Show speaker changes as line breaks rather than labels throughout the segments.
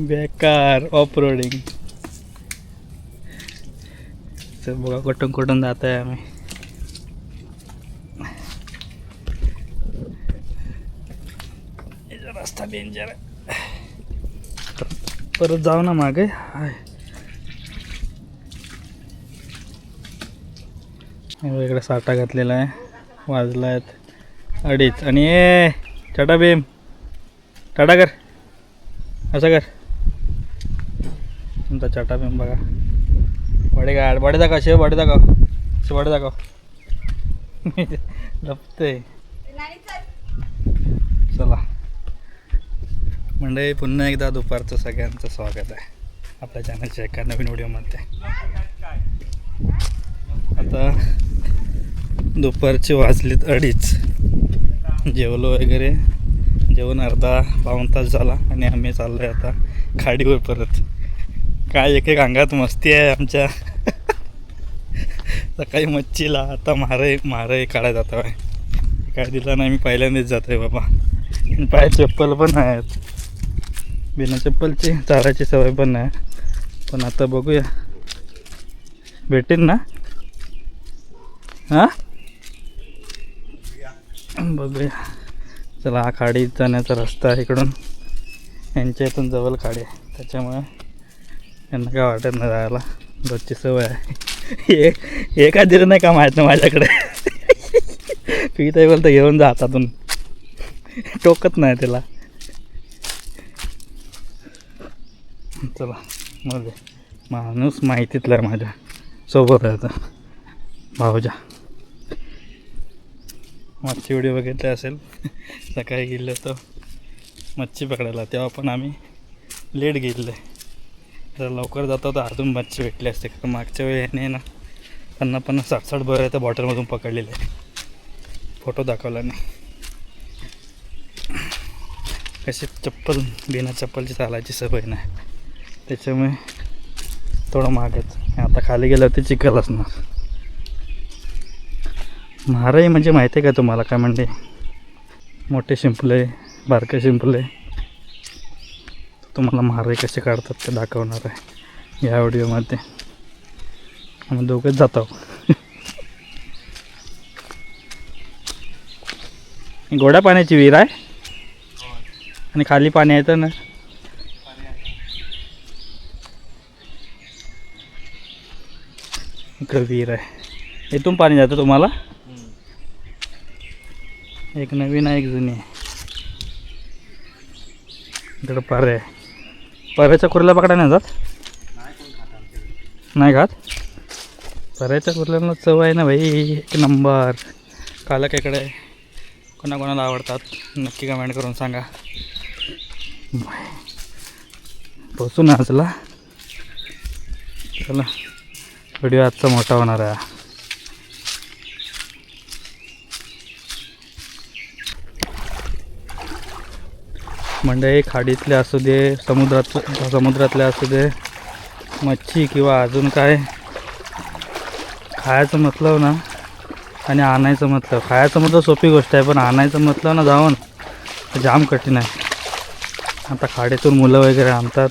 बेकार off roading. तर बघा कुठून कुठून जात आहे आम्ही. रस्ता डेंजर आहे. परत जाऊ ना मागे. हाय इकडे साठा घातलेला आहे. वाजला आहेत 2:30 आणि ए टाटा भीम टाटा कर असं कर. तुमचा टाटा भीम बघा. बडे दाखव शिव बडे दाखव बडे दाखव. लपते. चला मंडळी पुन्हा एकदा दुपारचं सगळ्यांचं स्वागत आहे आपल्या चॅनलच्या एका नवीन व्हिडिओमध्ये. आता दुपारचे वाजलेत 2:30. जेवलो वगैरे. जेवण अर्धा पाऊण तास झाला आणि आम्ही चाललो आहे आता खाडीवर परत. काय एक एक अंगात मस्ती आहे आमच्या. सकाळी मच्छीला आता मारे काढायला जातो आहे. काय दिला नाही मी पहिल्यांदाच जातो आहे बाबा. पाय चप्पल पण आहेत. बिना चप्पलची चालायची सवय पण नाही. पण आता बघूया भेटेल ना. हां बघूया. चला हा खाडी जाण्याचा रस्ता आहे इकडून. यांच्या इथून जवळ खाडी आहे त्याच्यामुळे यांना काय वाटत नाही जायला. रोजची सवय आहे. हे काय दिलं नाही का माहीत नाही माझ्याकडे. पिता बोलतं घेऊन जा हातातून. टोकत नाही त्याला. चला मग माणूस माहितीतला आहे माझ्या सोबत आहे आता भाऊजा. मच्छी व्हिडिओ बघितले असेल. सकाळी गेलो तर मच्छी पकडायला तेव्हा पण आम्ही लेट गेले. जर लवकर जातो तर अजून मच्छी भेटली असते. कारण मागच्या वेळी याने ना 50-50 60-60 बरं त्या बॉटलमधून पकडलेले. फोटो दाखवला नाही. कशी चप्पल बिना चप्पलची चालायची सवय नाही त्याच्यामुळे थोडं मागच. आता खाली गेलं ते चिखल असणार. म्हारई म्हणजे माहिती आहे का तुम्हाला काय म्हणजे. मोठे शिंपले बारके शिंपले. तुम्हाला म्हारई कसे काढतात ते दाखवणार आहे या व्हिडिओमध्ये. आम्ही दोघंच जातो. गोड्या पाण्याची विहीर आहे आणि खाली पाणी येतं ना. इकडं विहीर आहे. इथून पाणी जातं तुम्हाला. एक नवीन आहे एक जुनी आहे. इकडं पारे आहे. पाऱ्याच्या कुर्ल्या पकडा नाही जात. नाही खात. पाऱ्याच्या कुर्ल्याला चव आहे ना भाई एक नंबर. कालक इकडे कोणाकोणाला आवडतात नक्की कमेंट करून सांगा. पोचू ना चला. चला व्हिडिओ आजचा मोठा होणार आहे. मंडळी खाडीतले असू दे समुद्रातले असू दे मच्छी किंवा अजून काय खायचं म्हटलं ना आणि आणायचं म्हटलं. खायचं म्हटलं सोपी गोष्ट आहे पण आणायचं म्हटलं ना जाऊन जाम कठीण आहे. आता खाडीतून मुलं वगैरे आणतात.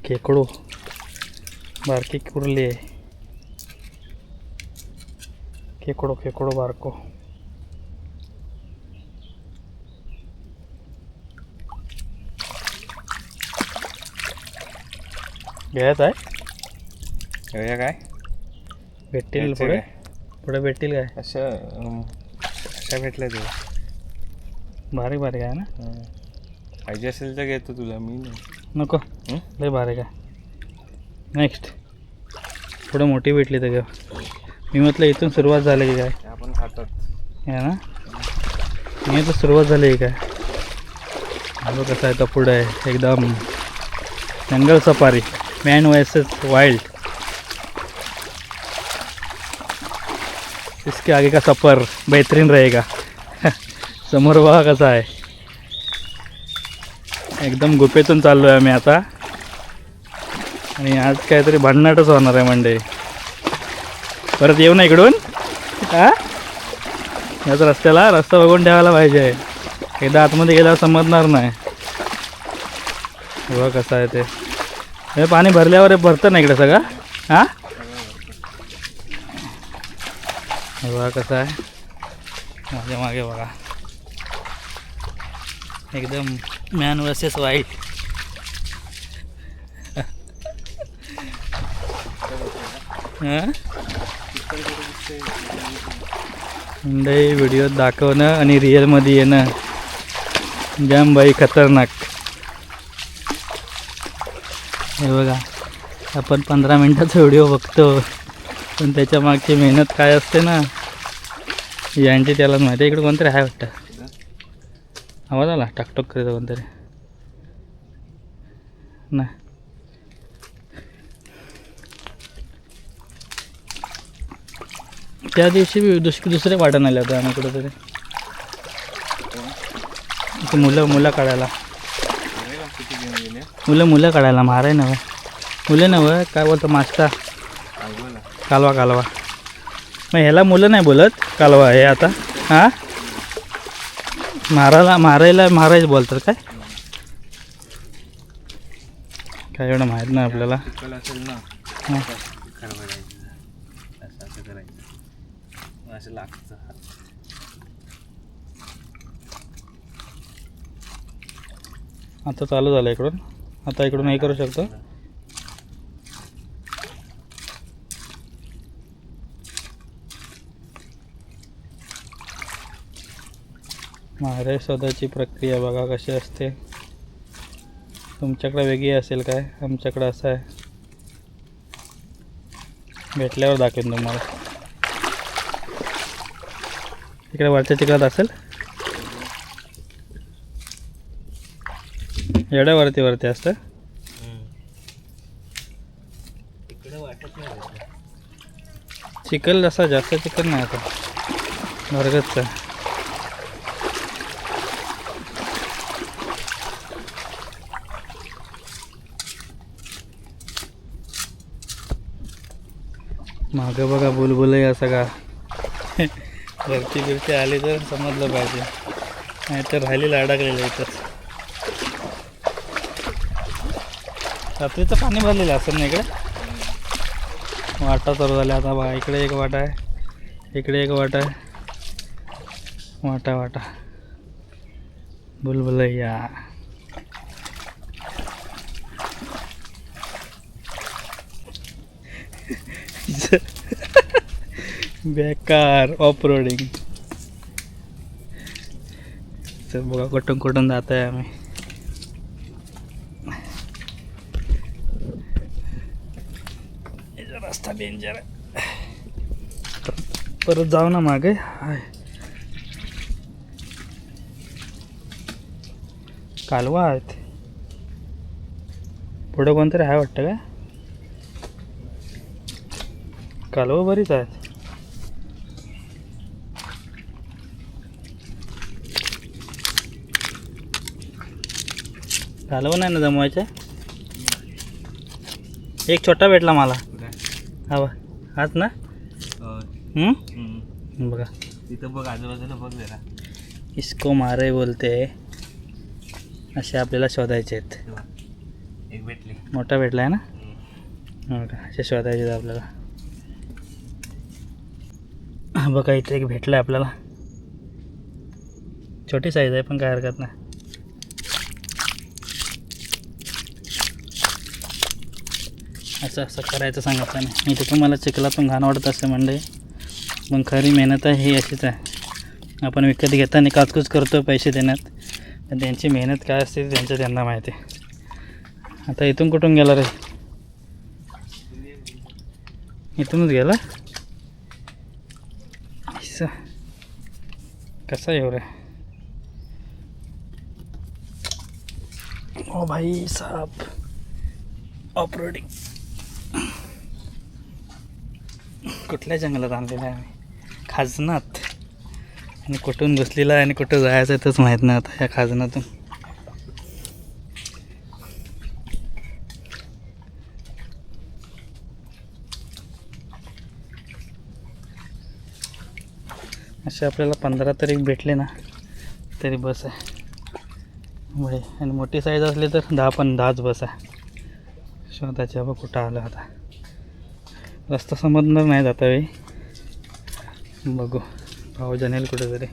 खेकडो बारकी कुर्ली आहे. खेकडो बारको. घ्यायचं आहे.
घेऊया काय
भेटतील पुढे भेटतील काय.
असं काय भेटलं ते
बारीक बारीक आहे ना.
पाहिजे असेल तर घेतो तुला. मी नाही
नको लय बारीक आहे. नेक्स्ट पुढे मोठी भेटली तर घेऊ. मी म्हटलं इथून सुरुवात झाली की काय.
आपण खातात
आहे ना. मी तर सुरुवात झाली काय. आलो कसं आहे तर पुढे आहे एकदम जंगल सफारी. Man versus wild. इसके आगे का सफ़र बेहतरीन रहेगा. समोर बघा कसा आहे. एकदम गुफेतून चाललो आहे आम्ही आता. आणि आज काहीतरी भन्नाटच होणार आहे मंडळी. परत येऊ ना इकडून. हां याच रस्ता बघून ठेवायला पाहिजे. एकदा आतमध्ये गेल्यावर समजणार नाही. बघा कसं आहे ते. हे पाणी भरल्यावर भरतं ना इकडे सगळं. हां बघा कसं आहे माझ्या मागे बघा. एकदम मॅन वर्सेस वाईल्ड. मंडई व्हिडिओत दाखवणं आणि रिअलमध्ये येणं जाम बाई खतरनाक. हे बघा आपण 15 मिनिटाचा व्हिडिओ बघतो पण त्याच्या मागची मेहनत काय असते ना यांची त्यालाच माहिती. इकडे कोणतरी आहे वाटतं. आवाज आला टाकटोक करतो कोणतरी ना. त्या दिवशी दुसरे वाटण आले होते आम्ही कुठंतरी. ते मुलं काढायला मुलं काढायला माराय नव्हे. मुलं नव्हे काय बोलतो मास्ता कालवा. मग ह्याला मुलं नाही बोलत कालवा हे आता. हां मारायचं बोलतात काय एवढं माहीत नाही आपल्याला. हां
असं लागतं.
आता चालू झालं इकडून. आता इकडून हे करू शकतो. मारे शोधाची प्रक्रिया बघा कशी असते. तुमच्याकडे वेगळी असेल काय, आमच्याकडे असं आहे. भेटल्यावर दाखवेन तुम्हाला. इकडे वरच्या चिखलात असेल. एवढ्या वरती असतं. चिखल जसा जास्त चिखल नाही आता वर्गतचा. मागं बघा बुलबुल या सगळा. वरती आली तर समजलं पाहिजे नाहीतर राहिलेलं अडकलेलं इथंच. रात्रीचं पाणी भरलेलं असेल ना इकडे. वाटा चालू झाल्या आता बघा. इकडे एक वाटा आहे, इकडे एक वाटा आहे. वाटा बुलबुलैया. बेकार ऑफ रोडिंग. तर बघा कुठून जात आहे आम्ही. रस्ता डेंजर आहे. परत जाऊ ना मागे. कालवा आहेत पुढं कोणतरी आहे वाटतं का. कालवा बरीच आहेत. कालवा नाही ना जमवायचं. एक छोटा भेटला मला. हवा हाच ना. बघा
तिथं बघ आजूबाजूला बघ जरा.
इसको मारे बोलते. असे आपल्याला शोधायचे आहेत.
एक भेटली.
मोठा भेटला आहे ना. हो का असे शोधायचे आहेत आपल्याला. बघा इथे एक भेटला आहे आपल्याला. छोटी साईज आहे पण काय हरकत नाही. असं करायचं सांगितलं नाही. इथे तुम्हाला चिखलातून घाण वाटत असे म्हणजे मग खरी मेहनत आहे ही अशीच आहे. आपण विकत घेताना काचकूच करतो पैसे देण्यात पण त्यांची मेहनत काय असते त्यांना माहिती आहे. आता इथून कुठून गेला रे. इथूनच गेला. कसा येऊ रे. ओ भाई साहब ऑफ रोडिंग. कुठल्या जंगलात आणलेलं आहे आम्ही. खाजनात. आणि कुठून बसलेला आहे आणि कुठं जायचं आहे तोच माहीत नाही आता या खाजनातून. असे आपल्याला 15 तरी भेटले ना तरी बस आहे मुळे. आणि मोठी साईज असली तर 10च बस आहे. शोधाच्या बघ कुठं आलं आता. रस्ता समजणार नाही जाता वेळी. बघू भाऊ जाणेल कुठेतरी.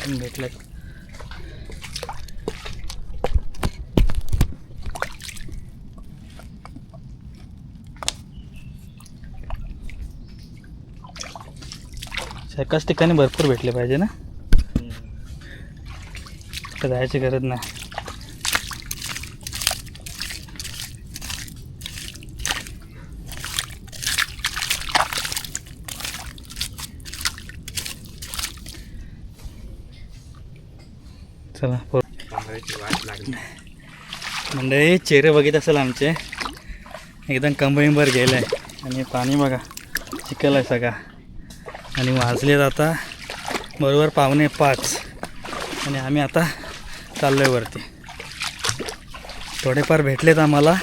भेटलं. एकाच ठिकाणी भरपूर भेटले पाहिजे ना. तर जायची गरज नाही. चला मंडळी चेहरे बघित असेल आमचे एकदम कंबळींभर गेलं आहे. आणि पाणी बघा चिखल आहे सगळा. आणि वाजलेत आता बरोबर 4:45 आणि आम्ही आता चाललो आहे वरती. थोडेफार भेटलेत आम्हाला.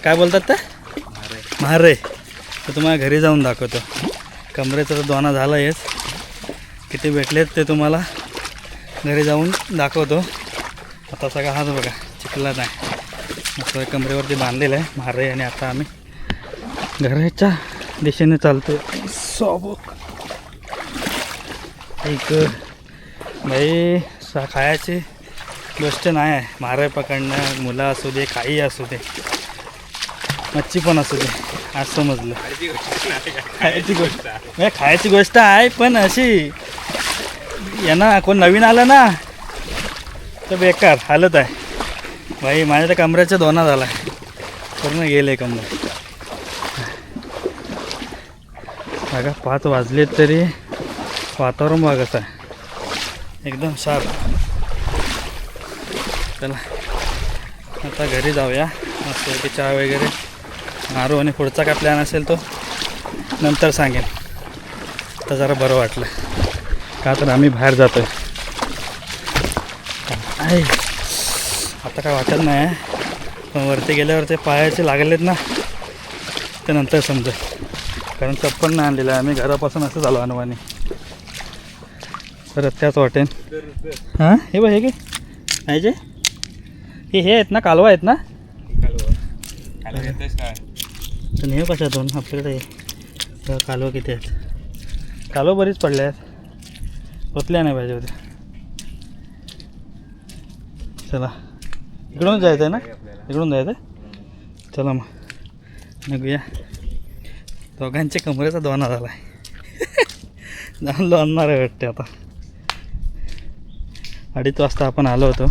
काय बोलतात ते म्हारे. तर तुम्हाला घरी जाऊन दाखवतो. कमरेचा तर दोना झाला आहेच. किती भेटलेत ते तुम्हाला घरी जाऊन दाखवतो. आता सगळा हात बघा चिखला नाही मस्त कमरेवरती बांधलेलं आहे म्हारे. आणि आता आम्ही घराच्या दिशेने चालतो. सोबत एक बाई खायची गोष्ट नाही आहे. म्हारे पकडणं मुलं असू दे काही असू दे मच्छी पण असू दे. आज समजलं खायची गोष्ट आहे. पण अशी यांना कोण नवीन आलं ना तर बेकार हालत आहे भाई. माझ्या तर कमऱ्याच्या दोना झाला आहे. पूर्ण गेले कमरे. बघा 5 वाजलेत तरी वातावरण बघत आहे एकदम शार्प. चला आता घरी जाऊया. मस्त की चहा वगैरे मारू. आणि पुढचा काय प्लॅन असेल तो नंतर सांगेन. तर जरा बरं वाटलं का तर आम्ही बाहेर जातो आहे. आता काय वाटत नाही आहे. पण वरती गेल्यावर ते पायाचे लागलेत ना ते नंतर समजेल. कारण चप्पल नाही आणलेलं आहे आम्ही घरापासून असं झालो अनवानी. तर त्याच वाटेन. हां हे बघ हे घे पाहिजे. हे आहेत ना कालवा आहेत ना. तर नेऊ कशातून आपल्याकडे कालवा किती आहेत. कालवा बरीच पडल्या आहेत. होतल्या नाही पाहिजे होत्या. चला इकडून जायचं आहे ना. इकडून जायचं आहे. चला मग निघूया. दोघांच्या कमरेचा दोना झाला आहे. जाऊन आणणार आहे वाटते. आता 2:30 वाजता आपण आलो होतो.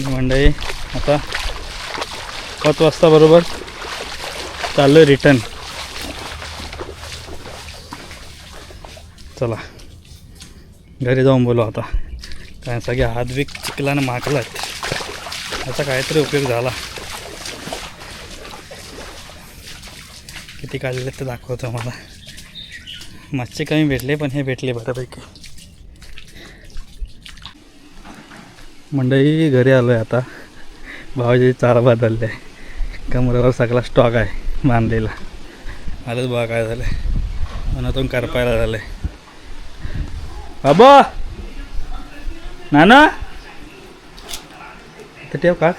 मंडळी आता 5 वाजता बरोबर चाललो रिटर्न. चला घरी जाऊन बोलू आता. कारण सगळे हात बीक चिखलानं माकला आहेत. याचा काहीतरी उपयोग झाला. किती काढले ते दाखवतो मला. मच्छी कमी भेटले पण हे भेटले बऱ्यापैकी. मंडळी घरी आलो आहे आता. भावाची चारा बदलले आहे. कमरेवर सगळा स्टॉक आहे बांधलेला. आलंच बघा काय झालं आहे. मनातून करपायला झालं आहे. बाबा नाना इथं ठेव का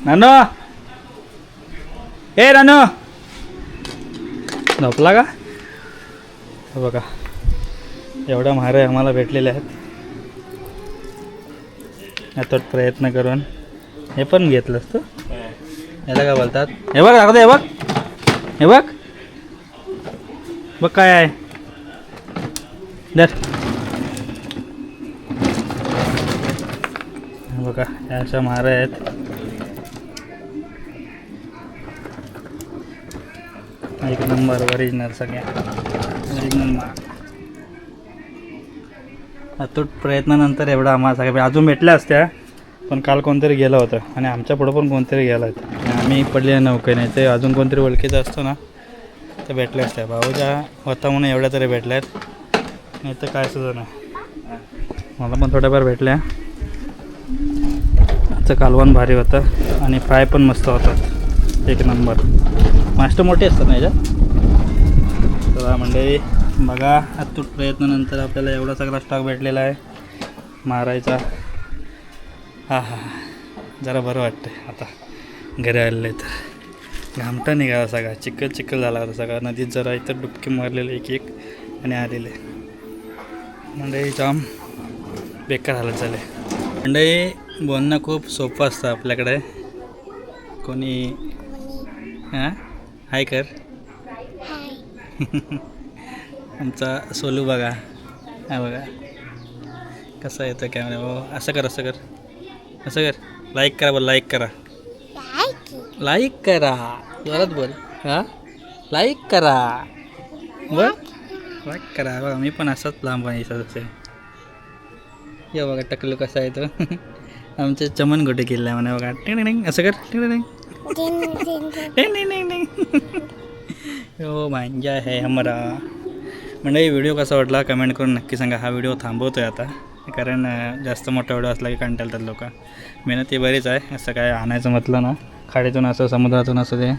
नानो. ए नानो झोपला का. बघा एवढ्या म्हारे आम्हाला भेटलेल्या आहेत. आता प्रयत्न करून हे पण घेतलंस तू. याला काय बोलतात हे बघ दाखवतो. हे बघ हे बघ बघ काय आहे. दर बघा अशा म्हारे आहेत. एक नंबर ओरिजिनल सगळ्या एक नंबर. अतूट प्रयत्नानंतर एवढं आम्हाला सगळ्या अजून भेटल्या असत्या. पण काल कोणतरी गेलं होतं आणि आमच्या पुढं पण कोणतरी गेलं होतं. आम्ही पडले नौकेने. ते अजून कोणतरी ओळखीचं असतं ना तर भेटल्या असत्या. भाऊच्या होता म्हणून एवढ्या तरी भेटल्या आहेत. नाही तर काय सुद्धा नाही. मला पण थोड्याफार भेटल्या. आजचं कालवण भारी होतं आणि फ्राय पण मस्त होतात, एक नंबर. मास्टर मोठे असतात ना याच्यात. तर मंडळी बघा, अतूट प्रयत्नानंतर आपल्याला एवढा सगळा स्टॉक भेटलेला आहे मारायचा. हा हा, जरा बरं वाटतं आता घरी आलेलं आहे तर. घामटा निघाला सगळा, चिखल चिखल झाला होता सगळा. नदीत जरा इतर डुबकी मारलेले एक एक आणि आलेले. मंडळी जाम बेकार हालत झाले. मंडळी बोलणं खूप सोपं असतं आपल्याकडे. कोणी हां हाय कर. आमचा सोलू बघा, हा बघा कसं येतं कॅमेरा. हो असं कर, असं कर, असं कर. लाईक करा बोल, लाईक करा, लाईक करा, जोरात बोल. हां लाईक करा बोल, लाईक करा. बघा मी पण असाच लांब आहे असेल. ये बघा टकलू कसा आहे तो. आमचे चमन गोटे केलं आहे म्हणा. बघा टिंग टिंग असं कर, टिंग टिंग टिंग टिंग. हो मांजा है हमारा. म्हणजे व्हिडिओ कसा वाटला कमेंट करून नक्की सांगा. हा व्हिडिओ थांबवतो आहे आता, कारण जास्त मोठा व्हिडिओ असला की कंटाळतात लोक. मेहनती बरीच आहे, असं काय आणायचं म्हटलं ना खाडीतून असं समुद्रातून असं ते,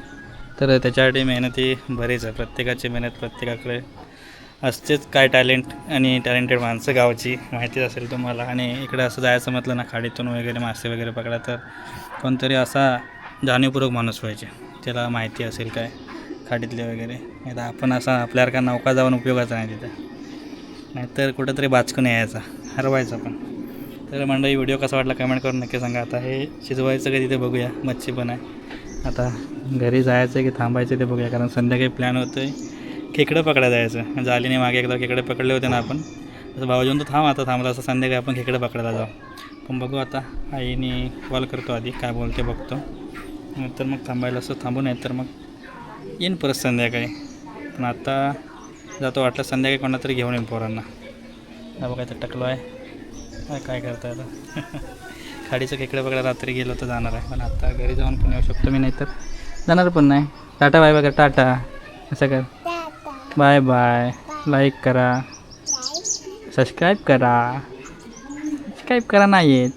तर त्याच्यासाठी मेहनती बरीच आहे. प्रत्येकाची मेहनत प्रत्येकाकडे असतेच. काय टॅलेंट आणि टॅलेंटेड माणसं गावची माहितीच असेल तुम्हाला. आणि इकडे असं जायचं म्हटलं ना खाडीतून वगैरे मासे वगैरे पकडा, तर कोणतरी असा जाणीवपूर्वक माणूस पाहिजे, त्याला माहिती असेल काय खाडीतले वगैरे. नाही तर आपण असा आपल्यासारखा नौका जाऊन उपयोगाचा नाही तिथं. नाहीतर कुठंतरी बाचकून यायचा, हरवायचा पण. तर मंडळी व्हिडिओ कसा वाटला कमेंट करून नक्की सांगा. आता हे शिजवायचं का तिथे बघूया. मच्छी पण आहे. आता घरी जायचं की थांबायचं ते बघूया, कारण संध्याकाळी प्लॅन होतं आहे खेकडं पकडायला जायचं. जालीने मागे एकदा खेकडे पकडले होते ना आपण. तसं भाऊजीन तर थांब थांबला असं संध्याकाळी आपण खेकडे पकडायला जाऊ. पण बघू आता, आईने कॉल करतो आधी, काय बोलते बघतो. नंतर मग थांबायला असं थांबू, नाही तर मग येईन परत संध्याकाळी. पण आता जातो, वाटलं संध्याकाळी कोणा तरी घेऊन येईन पोरांना. हा बघा तर टकलो आहे, काय करता आता. खाडीचं खेकडे बघायला रात्री गेलो तर जाणार आहे, पण आता घरी जाऊन पण येऊ शकतो मी, नाही तर जाणार पण नाही. टाटा बाय बघा, टाटा असं कर, बाय बाय. लाईक करा, सबस्क्राईब करा, सबस्क्राईब करा नाही येत.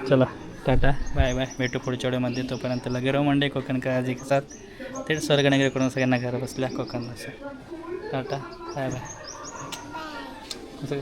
चला टाटा बाय बाय, भेटू पुढच्या व्हिडिओमध्ये. तोपर्यंत लगे रहो मंडे कोकण काळजी के साथ. थेट स्वर्गनगरी करून सगळ्यांना घर बसल्या कोकण असं. Tata bye bye. असं